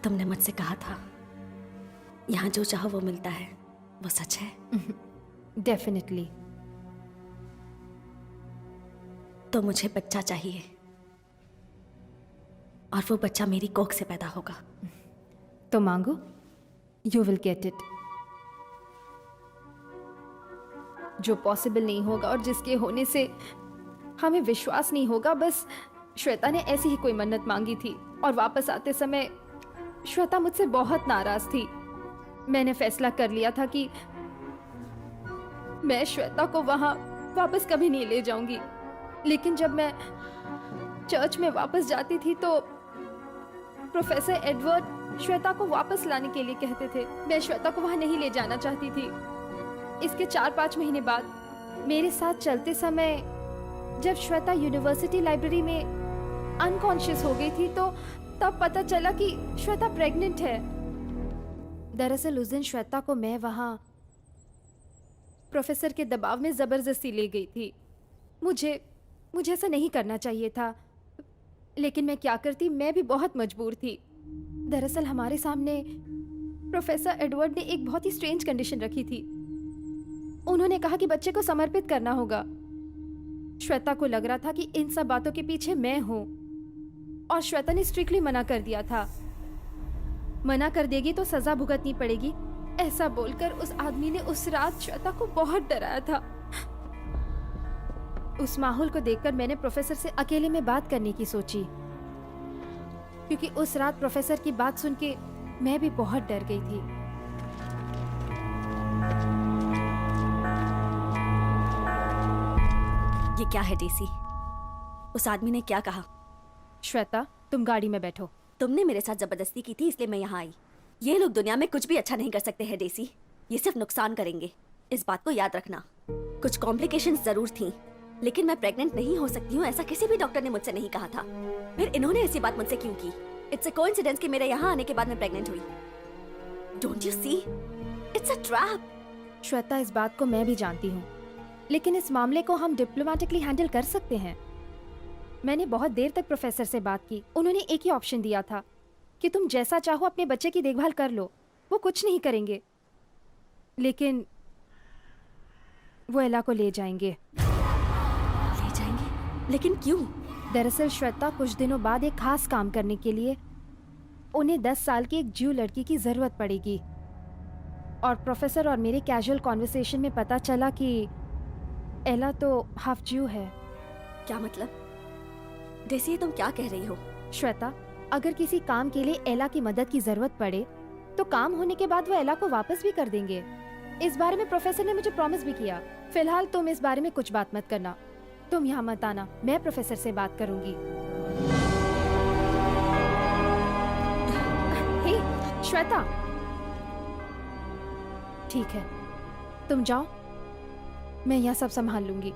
तुमने मुझसे कहा था यहाँ जो चाहो वो मिलता है, वो सच है? डेफिनेटली। तो मुझे बच्चा चाहिए और वो बच्चा मेरी कोख से पैदा होगा। तो मांगो, यू विल गेट इट। जो पॉसिबल नहीं होगा और जिसके होने से हमें विश्वास नहीं होगा, बस श्वेता ने ऐसी ही कोई मन्नत मांगी थी और वापस आते समय श्वेता मुझसे बहुत नाराज थी। मैंने फैसला कर लिया था कि मैं श्वेता को वहां वापस कभी नहीं ले जाऊंगी। लेकिन जब मैं चर्च में वापस जाती थी तो प्रोफेसर एडवर्ड श्वेता को वापस लाने के लिए कहते थे। मैं श्वेता को वहां नहीं ले जाना चाहती थी। इसके 4-5 महीने बाद मेरे साथ चलते समय जब श्वेता यूनिवर्सिटी लाइब्रेरी में अनकॉन्शियस हो गई थी तो तब पता चला कि श्वेता प्रेग्नेंट है। दरअसल उस दिन श्वेता को मैं वहां प्रोफेसर के दबाव में जबरदस्ती ले गई थी। मुझे ऐसा नहीं करना चाहिए था, लेकिन मैं क्या करती, मैं भी बहुत मजबूर थी। दरअसल हमारे सामने प्रोफेसर एडवर्ड ने एक बहुत ही स्ट्रेंज कंडीशन रखी थी। उन्होंने कहा कि बच्चे को समर्पित करना होगा। श्वेता को लग रहा था कि इन सब बातों के पीछे मैं हूं और श्वेता ने स्ट्रिक्टली मना कर दिया था। मना कर देगी तो सजा भुगतनी पड़ेगी, ऐसा बोलकर उस आदमी ने उस रात श्वेता को बहुत डराया था। उस माहौल को देखकर मैंने प्रोफेसर से अकेले में बात करने की सोची, क्योंकि उस रात प्रोफेसर की बात सुन के मैं भी बहुत डर गई थी। ये क्या है डेसी? उस आदमी ने क्या कहा? श्वेता, तुम गाड़ी में बैठो। तुमने मेरे साथ जबरदस्ती की थी, इसलिए मैं यहाँ आई। ये लोग दुनिया में कुछ भी अच्छा नहीं कर सकते हैं डेसी, ये सिर्फ नुकसान करेंगे। इस बात को याद रखना। कुछ कॉम्प्लिकेशंस जरूर थी, लेकिन मैं प्रेग्नेंट नहीं हो सकती हूँ ऐसा किसी भी डॉक्टर ने मुझसे नहीं कहा था। फिर इन्होंने ऐसी बात मुझसे क्यों की? इट्स अ कोइंसिडेंस कि मेरे यहाँ आने के बाद मैं प्रेग्नेंट हुई। Don't you see? It's a trap. Shweta, इस बात को मैं भी जानती हूँ, लेकिन इस मामले को हम डिप्लोमेटिकली हैंडल कर सकते हैं। मैंने बहुत देर तक प्रोफेसर से बात की। उन्होंने एक ही ऑप्शन दिया था कि तुम जैसा चाहो अपने बच्चे की देखभाल कर लो, वो कुछ नहीं करेंगे, लेकिन वो एला को ले जाएंगे। ले जाएंगे? लेकिन क्यों? दरअसल श्वेता कुछ दिनों बाद एक खास काम करने के लिए उन्हें 10 साल की एक ज्यू लड़की की जरूरत पड़ेगी। और प्रोफेसर और मेरे कैजुअल कॉन्वर्सेशन में पता चला कि एला तो हाफ ज्यू है। क्या मतलब? डेसी, ये तुम क्या कह रही हो? श्वेता, अगर किसी काम के लिए एला की मदद की जरूरत पड़े तो काम होने के बाद वो एला को वापस भी कर देंगे। इस बारे में प्रोफेसर ने मुझे प्रॉमिस भी किया। फिलहाल तुम इस बारे में कुछ बात मत करना। तुम यहाँ मत आना, मैं प्रोफेसर से बात करूंगी। हे श्वेता, ठीक है, तुम जाओ, मैं यहाँ सब संभाल लूंगी।